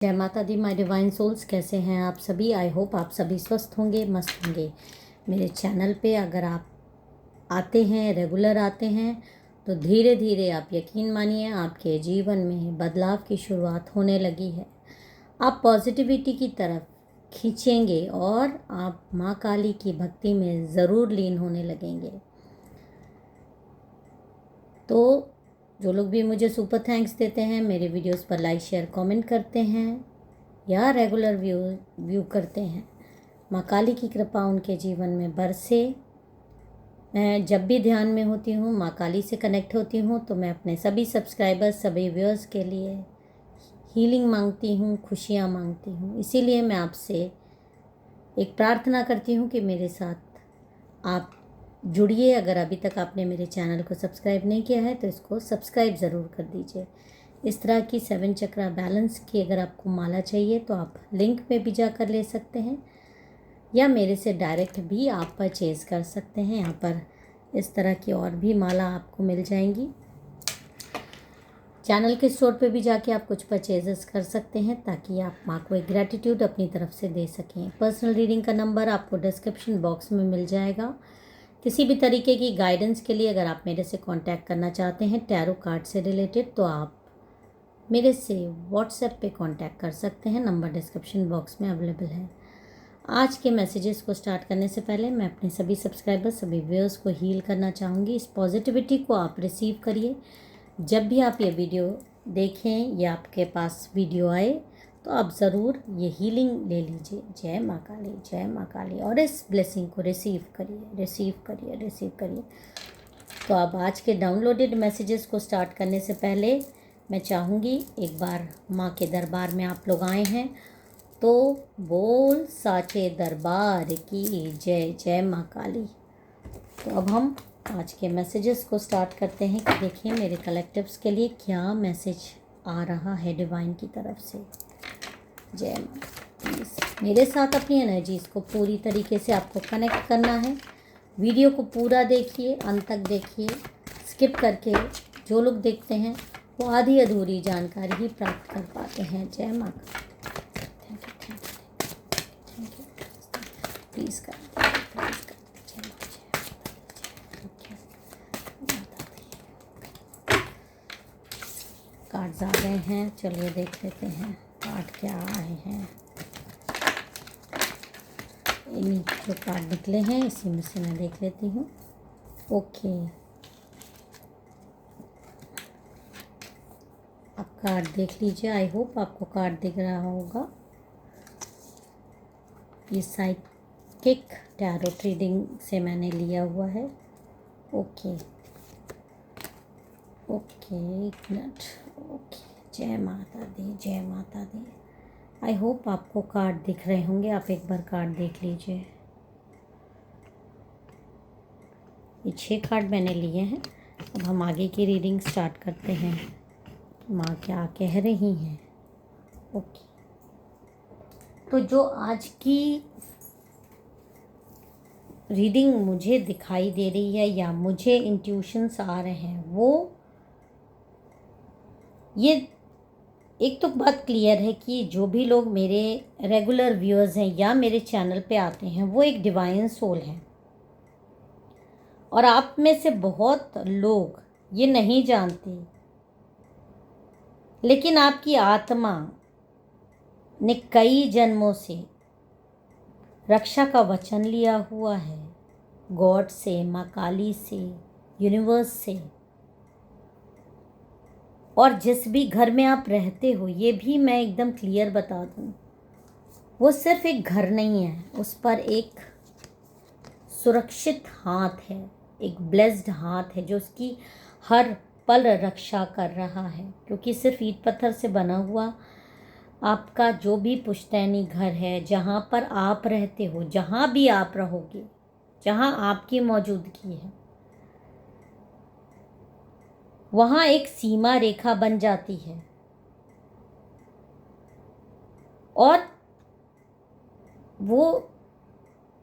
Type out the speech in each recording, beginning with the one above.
जय माता दी my divine souls, कैसे हैं आप सभी। आई होप आप सभी स्वस्थ होंगे, मस्त होंगे। मेरे चैनल पे अगर आप आते हैं, रेगुलर आते हैं, तो धीरे धीरे आप यकीन मानिए आपके जीवन में बदलाव की शुरुआत होने लगी है। आप पॉजिटिविटी की तरफ खींचेंगे और आप माँ काली की भक्ति में ज़रूर लीन होने लगेंगे। तो जो लोग भी मुझे सुपर थैंक्स देते हैं, मेरे वीडियोस पर लाइक शेयर कमेंट करते हैं या रेगुलर व्यू करते हैं, माँ काली की कृपा उनके जीवन में बरसे। मैं जब भी ध्यान में होती हूँ, माँ काली से कनेक्ट होती हूँ, तो मैं अपने सभी सब्सक्राइबर्स, सभी व्यूअर्स के लिए हीलिंग मांगती हूँ, खुशियाँ मांगती हूँ। इसीलिए मैं आपसे एक प्रार्थना करती हूँ कि मेरे साथ आप जुड़िए। अगर अभी तक आपने मेरे चैनल को सब्सक्राइब नहीं किया है तो इसको सब्सक्राइब ज़रूर कर दीजिए। इस तरह की 7 चक्रा बैलेंस की अगर आपको माला चाहिए तो आप लिंक में भी जाकर ले सकते हैं या मेरे से डायरेक्ट भी आप परचेज़ कर सकते हैं। यहाँ पर इस तरह की और भी माला आपको मिल जाएंगी। चैनल के स्टोर पे भी जाके आप कुछ परचेजेस कर सकते हैं ताकि आप माँ को एक ग्रैटिट्यूड अपनी तरफ से दे सकें। पर्सनल रीडिंग का नंबर आपको डिस्क्रिप्शन बॉक्स में मिल जाएगा। किसी भी तरीके की गाइडेंस के लिए अगर आप मेरे से कांटेक्ट करना चाहते हैं टैरो कार्ड से रिलेटेड, तो आप मेरे से व्हाट्सएप पे कांटेक्ट कर सकते हैं। नंबर डिस्क्रिप्शन बॉक्स में अवेलेबल है। आज के मैसेजेस को स्टार्ट करने से पहले मैं अपने सभी सब्सक्राइबर्स, सभी व्यूअर्स को हील करना चाहूँगी। इस पॉजिटिविटी को आप रिसीव करिए। जब भी आप ये वीडियो देखें या आपके पास वीडियो आए तो आप ज़रूर ये हीलिंग ले लीजिए। जय माँ काली, जय माँ काली। और इस ब्लेसिंग को रिसीव करिए, रिसीव करिए, रिसीव करिए। तो अब आज के डाउनलोडेड मैसेजेस को स्टार्ट करने से पहले मैं चाहूँगी, एक बार माँ के दरबार में आप लोग आए हैं तो बोल साचे दरबार की जय, जय माँ काली। तो अब हम आज के मैसेजेस को स्टार्ट करते हैं कि देखिए मेरे कलेक्टिव्स के लिए क्या मैसेज आ रहा है डिवाइन की तरफ से। जय माँ। प्लीज़ मेरे साथ अपनी एनर्जीज़ को पूरी तरीके से आपको कनेक्ट करना है। वीडियो को पूरा देखिए, अंत तक देखिए। स्किप करके जो लोग देखते हैं वो आधी अधूरी जानकारी ही प्राप्त कर पाते हैं। जय माँ। Thank you, thank you, thank you. Please कर, प्लीज़ कर। जय माँ, कार्ड्स आ गए हैं, चलिए देख लेते हैं कार्ड क्या आए हैं। इन्हीं जो कार्ड निकले हैं इसी में से मैं देख लेती हूँ। ओके, आप कार्ड देख लीजिए। आई होप आपको कार्ड दिख रहा होगा। ये साइकिक टैरो रीडिंग से मैंने लिया हुआ है। ओके ओके, एक मिनट। ओके, जय माता दी, जय माता दी। आई होप आपको कार्ड दिख रहे होंगे। आप एक बार कार्ड देख लीजिए। ये 6 कार्ड मैंने लिए हैं। अब हम आगे की रीडिंग स्टार्ट करते हैं। माँ क्या कह रही हैं। ओके, तो जो आज की रीडिंग मुझे दिखाई दे रही है या मुझे इंट्यूशंस आ रहे हैं, वो ये एक तो बात क्लियर है कि जो भी लोग मेरे रेगुलर व्यूअर्स हैं या मेरे चैनल पे आते हैं वो एक डिवाइन सोल हैं। और आप में से बहुत लोग ये नहीं जानते, लेकिन आपकी आत्मा ने कई जन्मों से रक्षा का वचन लिया हुआ है गॉड से, माँ काली से, यूनिवर्स से। और जिस भी घर में आप रहते हो, ये भी मैं एकदम क्लियर बता दूं, वो सिर्फ एक घर नहीं है, उस पर एक सुरक्षित हाथ है, एक ब्लेस्ड हाथ है जो उसकी हर पल रक्षा कर रहा है। क्योंकि सिर्फ ईंट पत्थर से बना हुआ आपका जो भी पुश्तैनी घर है, जहाँ पर आप रहते हो, जहाँ भी आप रहोगे, जहाँ आपकी मौजूदगी है, वहाँ एक सीमा रेखा बन जाती है। और वो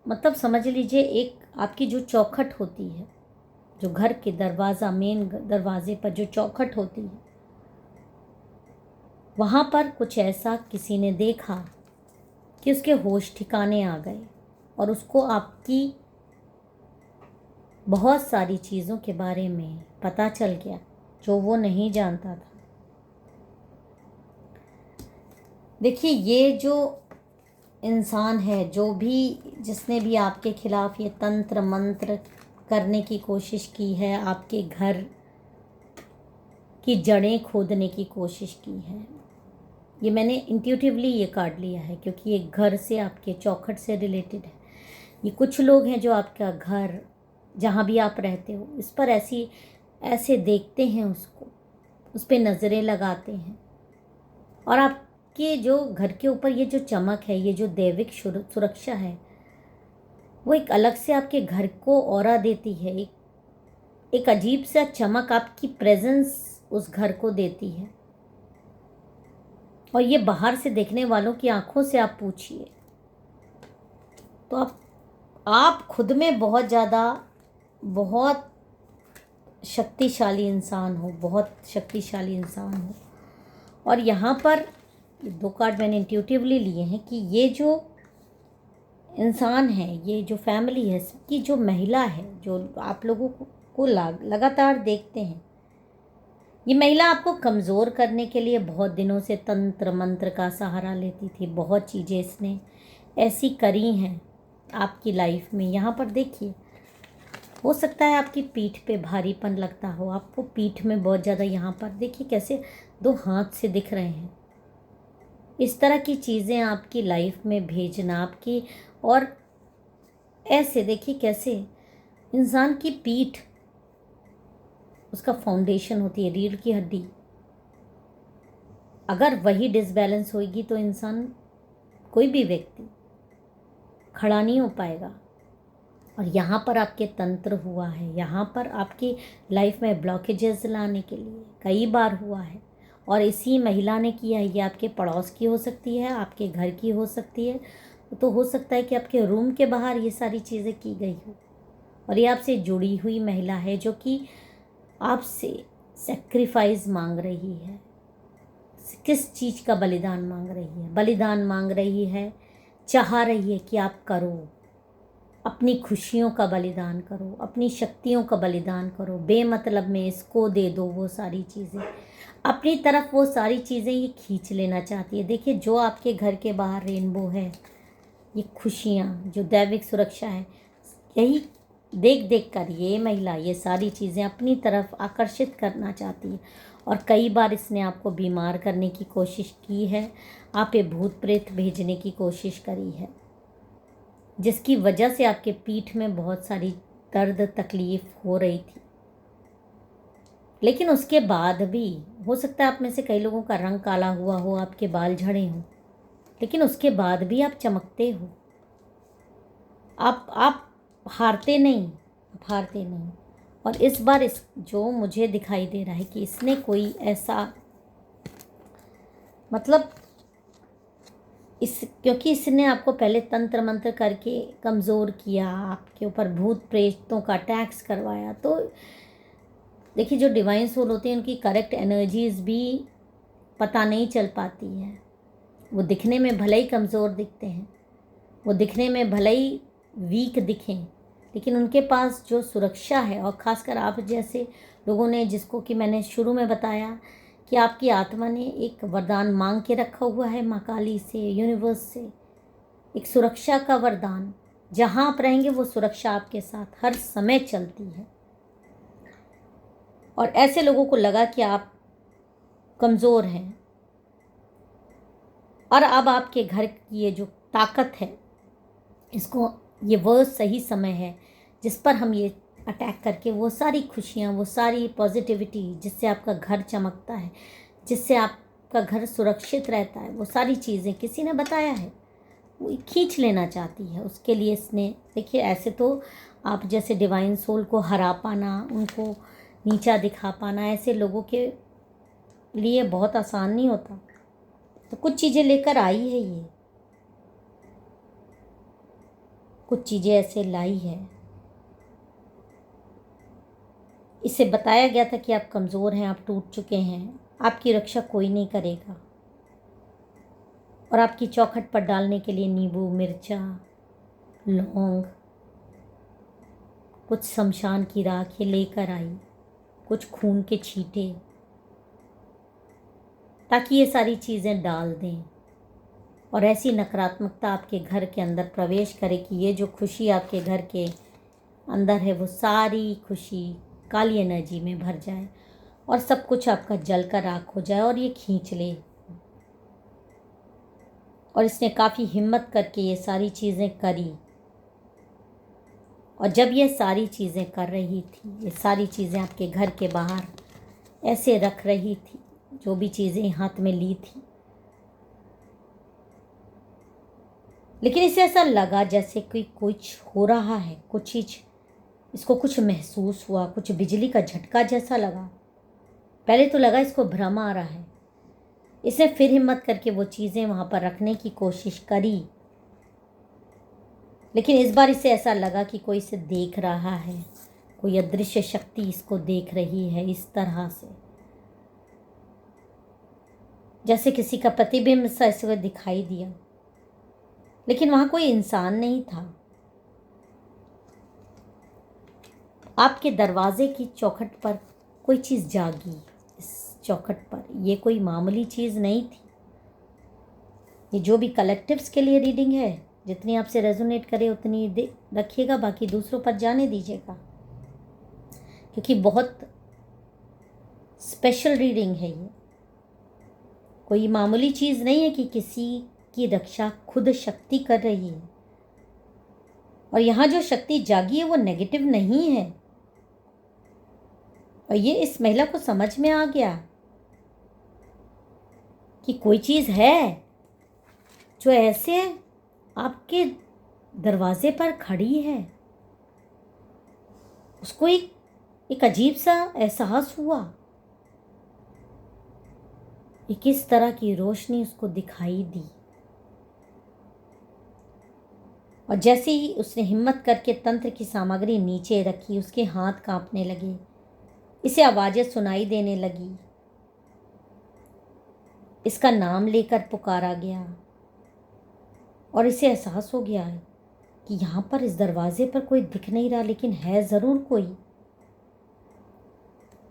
मतलब समझ लीजिए एक आपकी जो चौखट होती है, जो घर के दरवाज़ा, मेन दरवाजे पर जो चौखट होती है, वहाँ पर कुछ ऐसा किसी ने देखा कि उसके होश ठिकाने आ गए और उसको आपकी बहुत सारी चीज़ों के बारे में पता चल गया जो वो नहीं जानता था। देखिए, ये जो इंसान है, जो भी जिसने भी आपके खिलाफ ये तंत्र मंत्र करने की कोशिश की है, आपके घर की जड़ें खोदने की कोशिश की है, ये मैंने इंट्यूटिवली ये कार्ड लिया है क्योंकि ये घर से, आपके चौखट से रिलेटेड है। ये कुछ लोग हैं जो आपका घर, जहाँ भी आप रहते हो, इस पर ऐसे देखते हैं, उसको उस पर नज़रें लगाते हैं। और आपके जो घर के ऊपर ये जो चमक है, ये जो दैविक सुरक्षा है, वो एक अलग से आपके घर को ऑरा देती है। एक अजीब सा चमक आपकी प्रेजेंस उस घर को देती है। और ये बाहर से देखने वालों की आंखों से आप पूछिए तो आप खुद में बहुत ज़्यादा, बहुत शक्तिशाली इंसान हो, बहुत शक्तिशाली इंसान हो। और यहाँ पर 2 कार्ड मैंने इंट्यूटिवली लिए हैं कि ये जो इंसान है, ये जो फैमिली है, सबकी जो महिला है, जो आप लोगों को लगातार देखते हैं, ये महिला आपको कमज़ोर करने के लिए बहुत दिनों से तंत्र मंत्र का सहारा लेती थी। बहुत चीज़ें इसने ऐसी करी हैं आपकी लाइफ में। यहाँ पर देखिए, हो सकता है आपकी पीठ पे भारीपन लगता हो, आपको पीठ में बहुत ज़्यादा, यहाँ पर देखिए कैसे 2 हाथ से दिख रहे हैं। इस तरह की चीज़ें आपकी लाइफ में भेजना आपकी, और ऐसे देखिए कैसे इंसान की पीठ, उसका फाउंडेशन होती है, रीढ़ की हड्डी, अगर वही डिसबैलेंस होगी तो इंसान, कोई भी व्यक्ति खड़ा नहीं हो पाएगा। और यहाँ पर आपके तंत्र हुआ है, यहाँ पर आपकी लाइफ में ब्लॉकेजेस लाने के लिए कई बार हुआ है। और इसी महिला ने किया है। ये आपके पड़ोस की हो सकती है, आपके घर की हो सकती है, तो हो सकता है कि आपके रूम के बाहर ये सारी चीज़ें की गई हो। और ये आपसे जुड़ी हुई महिला है जो कि आपसे सेक्रीफाइस मांग रही है। किस चीज़ का बलिदान मांग रही है? बलिदान मांग रही है, चाह रही है कि आप करो, अपनी खुशियों का बलिदान करो, अपनी शक्तियों का बलिदान करो, बेमतलब में इसको दे दो वो सारी चीज़ें, अपनी तरफ वो सारी चीज़ें ये खींच लेना चाहती है। देखिए, जो आपके घर के बाहर रेनबो है, ये खुशियाँ, जो दैविक सुरक्षा है, यही देख देख कर ये महिला ये सारी चीज़ें अपनी तरफ आकर्षित करना चाहती है। और कई बार इसने आपको बीमार करने की कोशिश की है, आप पे भूत प्रेत भेजने की कोशिश करी है, जिसकी वजह से आपके पीठ में बहुत सारी दर्द तकलीफ़ हो रही थी। लेकिन उसके बाद भी हो सकता है आप में से कई लोगों का रंग काला हुआ हो, आपके बाल झड़े हों, लेकिन उसके बाद भी आप चमकते हो। आप हारते नहीं, आप हारते नहीं। और इस बार इस जो मुझे दिखाई दे रहा है कि इसने कोई ऐसा, मतलब क्योंकि इसने आपको पहले तंत्र मंत्र करके कमज़ोर किया, आपके ऊपर भूत प्रेतों का टैक्स करवाया। तो देखिए, जो डिवाइन सोल होते हैं उनकी करेक्ट एनर्जीज भी पता नहीं चल पाती है। वो दिखने में भले ही कमज़ोर दिखते हैं, वो दिखने में भले ही वीक दिखें, लेकिन उनके पास जो सुरक्षा है, और ख़ासकर आप जैसे लोगों ने, जिसको कि मैंने शुरू में बताया कि आपकी आत्मा ने एक वरदान मांग के रखा हुआ है माँ काली से, यूनिवर्स से, एक सुरक्षा का वरदान। जहाँ आप रहेंगे वो सुरक्षा आपके साथ हर समय चलती है। और ऐसे लोगों को लगा कि आप कमज़ोर हैं, और अब आपके घर की ये जो ताकत है, इसको, ये वो सही समय है जिस पर हम ये अटैक करके वो सारी खुशियाँ, वो सारी पॉजिटिविटी जिससे आपका घर चमकता है, जिससे आपका घर सुरक्षित रहता है, वो सारी चीज़ें किसी ने बताया है, वो खींच लेना चाहती है। उसके लिए इसने, देखिए, ऐसे तो आप जैसे डिवाइन सोल को हरा पाना, उनको नीचा दिखा पाना, ऐसे लोगों के लिए बहुत आसान नहीं होता। तो कुछ चीज़ें लेकर आई है, ये कुछ चीज़ें ऐसे लाई है। इसे बताया गया था कि आप कमज़ोर हैं, आप टूट चुके हैं, आपकी रक्षा कोई नहीं करेगा। और आपकी चौखट पर डालने के लिए नींबू, मिर्चा, लौंग, कुछ शमशान की राख ये लेकर आई, कुछ खून के छींटे, ताकि ये सारी चीज़ें डाल दें और ऐसी नकारात्मकता आपके घर के अंदर प्रवेश करे कि ये जो खुशी आपके घर के अंदर है वो सारी खुशी काली एनर्जी में भर जाए और सब कुछ आपका जल का राख हो जाए और ये खींच ले। और इसने काफ़ी हिम्मत करके ये सारी चीज़ें करी। और जब ये सारी चीज़ें कर रही थी, ये सारी चीज़ें आपके घर के बाहर ऐसे रख रही थी, जो भी चीज़ें हाथ में ली थी, लेकिन इसे ऐसा लगा जैसे कोई कुछ हो रहा है, कुछ चीज़ इसको कुछ महसूस हुआ, कुछ बिजली का झटका जैसा लगा। पहले तो लगा इसको भ्रम आ रहा है। इसने फिर हिम्मत करके वो चीज़ें वहाँ पर रखने की कोशिश करी, लेकिन इस बार इसे ऐसा लगा कि कोई इसे देख रहा है, कोई अदृश्य शक्ति इसको देख रही है, इस तरह से जैसे किसी का प्रतिबिंब सा इसे दिखाई दिया, लेकिन वहाँ कोई इंसान नहीं था। आपके दरवाजे की चौखट पर कोई चीज़ जागी। इस चौखट पर ये कोई मामूली चीज़ नहीं थी। ये जो भी कलेक्टिव्स के लिए रीडिंग है, जितनी आपसे रेजोनेट करे उतनी रखिएगा, बाकी दूसरों पर जाने दीजिएगा, क्योंकि बहुत स्पेशल रीडिंग है ये। कोई मामूली चीज़ नहीं है कि किसी की रक्षा खुद शक्ति कर रही है। और यहाँ जो शक्ति जागी है वो नेगेटिव नहीं है। और ये इस महिला को समझ में आ गया कि कोई चीज़ है जो ऐसे आपके दरवाजे पर खड़ी है। उसको एक अजीब सा एहसास हुआ। एक इस तरह की रोशनी उसको दिखाई दी, और जैसे ही उसने हिम्मत करके तंत्र की सामग्री नीचे रखी, उसके हाथ कांपने लगे, इसे आवाज़ें सुनाई देने लगी। इसका नाम लेकर पुकारा गया और इसे एहसास हो गया है कि यहाँ पर इस दरवाजे पर कोई दिख नहीं रहा, लेकिन है ज़रूर कोई।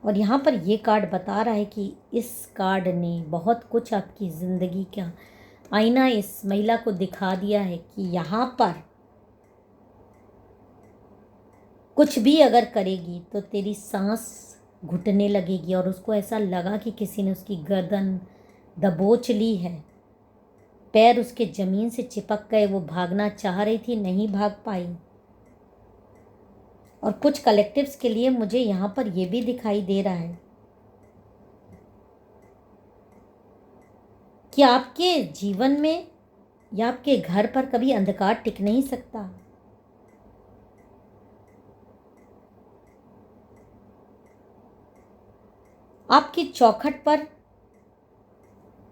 और यहाँ पर ये कार्ड बता रहा है कि इस कार्ड ने बहुत कुछ आपकी ज़िंदगी का आईना इस महिला को दिखा दिया है कि यहाँ पर कुछ भी अगर करेगी तो तेरी सांस घुटने लगेगी। और उसको ऐसा लगा कि किसी ने उसकी गर्दन दबोच ली है, पैर उसके ज़मीन से चिपक गए। वो भागना चाह रही थी, नहीं भाग पाई। और कुछ कलेक्टिव्स के लिए मुझे यहाँ पर यह भी दिखाई दे रहा है कि आपके जीवन में या आपके घर पर कभी अंधकार टिक नहीं सकता। आपकी चौखट पर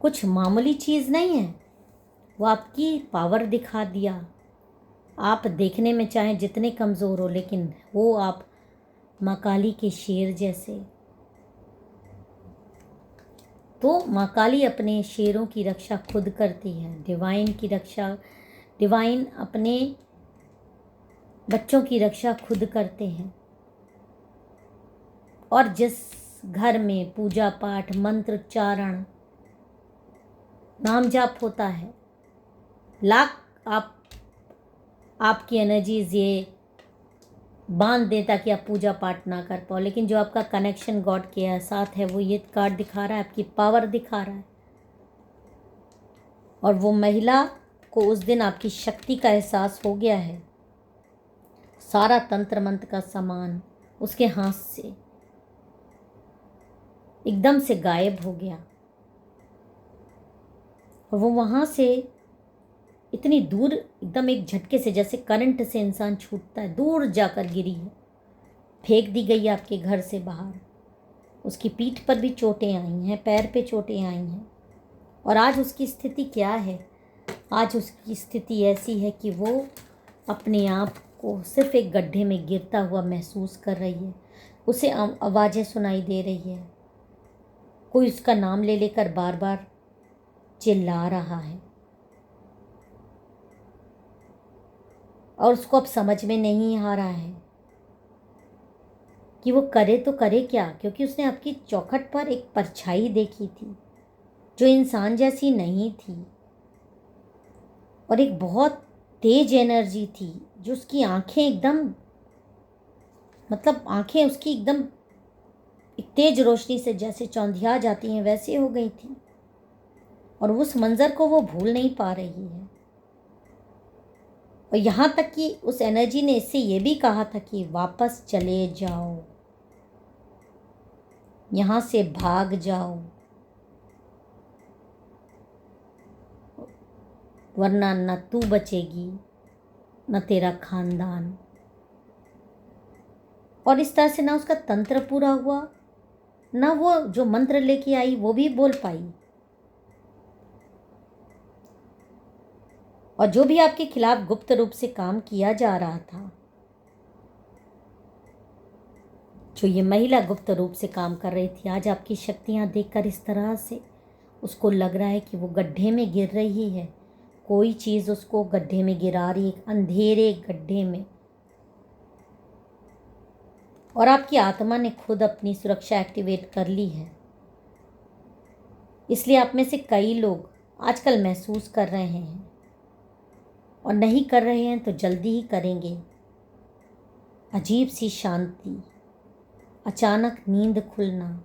कुछ मामूली चीज़ नहीं है, वो आपकी पावर दिखा दिया। आप देखने में चाहे जितने कमज़ोर हो, लेकिन वो आप माँ काली के शेर जैसे। तो माँ काली अपने शेरों की रक्षा खुद करती है। डिवाइन की रक्षा, डिवाइन अपने बच्चों की रक्षा खुद करते हैं। और जिस घर में पूजा पाठ, मंत्र उच्चारण, नाम जाप होता है, लाख आपकी एनर्जीज ये बांध दे ताकि आप पूजा पाठ ना कर पाओ, लेकिन जो आपका कनेक्शन गॉड के साथ है वो ये कार्ड दिखा रहा है, आपकी पावर दिखा रहा है। और वो महिला को उस दिन आपकी शक्ति का एहसास हो गया है। सारा तंत्र मंत्र का सामान उसके हाथ से एकदम से गायब हो गया, और वो वहाँ से इतनी दूर, एकदम एक झटके से, जैसे करंट से इंसान छूटता है, दूर जाकर गिरी है, फेंक दी गई आपके घर से बाहर। उसकी पीठ पर भी चोटें आई हैं, पैर पे चोटें आई हैं। और आज उसकी स्थिति क्या है? आज उसकी स्थिति ऐसी है कि वो अपने आप को सिर्फ एक गड्ढे में गिरता हुआ महसूस कर रही है। उसे आवाज़ें सुनाई दे रही है, कोई उसका नाम ले लेकर बार बार चिल्ला रहा है। और उसको अब समझ में नहीं आ रहा है कि वो करे तो करे क्या, क्योंकि उसने आपकी चौखट पर एक परछाई देखी थी जो इंसान जैसी नहीं थी और एक बहुत तेज एनर्जी थी जो उसकी आंखें एकदम, मतलब आंखें उसकी एकदम एक तेज रोशनी से जैसे चौंधिया जाती हैं वैसे हो गई थी और उस मंज़र को वो भूल नहीं पा रही है। और यहाँ तक कि उस एनर्जी ने इससे ये भी कहा था कि वापस चले जाओ, यहाँ से भाग जाओ, वरना न तू बचेगी न तेरा खानदान। और इस तरह से ना उसका तंत्र पूरा हुआ, ना वो जो मंत्र लेके आई वो भी बोल पाई। और जो भी आपके खिलाफ गुप्त रूप से काम किया जा रहा था, जो ये महिला गुप्त रूप से काम कर रही थी, आज आपकी शक्तियाँ देखकर इस तरह से उसको लग रहा है कि वो गड्ढे में गिर रही है। कोई चीज़ उसको गड्ढे में गिरा रही है, एक अंधेरे गड्ढे में। और आपकी आत्मा ने खुद अपनी सुरक्षा एक्टिवेट कर ली है। इसलिए आप में से कई लोग आजकल महसूस कर रहे हैं और नहीं कर रहे हैं तो जल्दी ही करेंगे, अजीब सी शांति, अचानक नींद खुलना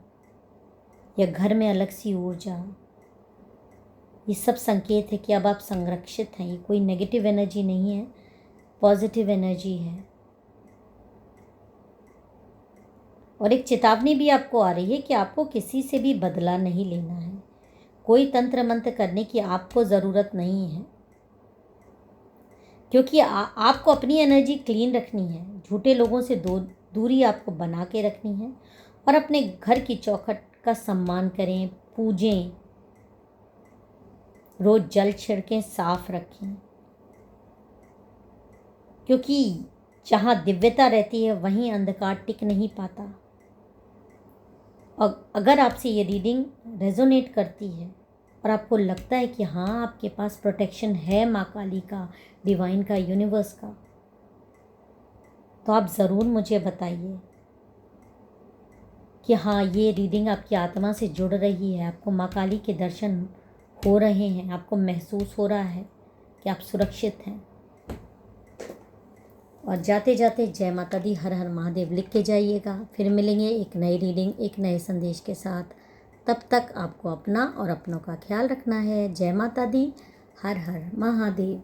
या घर में अलग सी ऊर्जा। ये सब संकेत है कि अब आप संरक्षित हैं। ये कोई नेगेटिव एनर्जी नहीं है, पॉजिटिव एनर्जी है। और एक चेतावनी भी आपको आ रही है कि आपको किसी से भी बदला नहीं लेना है। कोई तंत्र मंत्र करने की आपको ज़रूरत नहीं है, क्योंकि आपको अपनी एनर्जी क्लीन रखनी है। झूठे लोगों से दूरी आपको बना के रखनी है और अपने घर की चौखट का सम्मान करें, पूजें, रोज़ जल छिड़कें, साफ रखें, क्योंकि जहाँ दिव्यता रहती है वहीं अंधकार टिक नहीं पाता। और अगर आपसे ये रीडिंग रेजोनेट करती है और आपको लगता है कि हाँ आपके पास प्रोटेक्शन है माँ काली का, डिवाइन का, यूनिवर्स का, तो आप ज़रूर मुझे बताइए कि हाँ ये रीडिंग आपकी आत्मा से जुड़ रही है, आपको माँ काली के दर्शन हो रहे हैं, आपको महसूस हो रहा है कि आप सुरक्षित हैं। और जाते जाते जय माता दी, हर हर महादेव लिख के जाइएगा। फिर मिलेंगे एक नई रीडिंग, एक नए संदेश के साथ। तब तक आपको अपना और अपनों का ख्याल रखना है। जय माता दी, हर हर महादेव।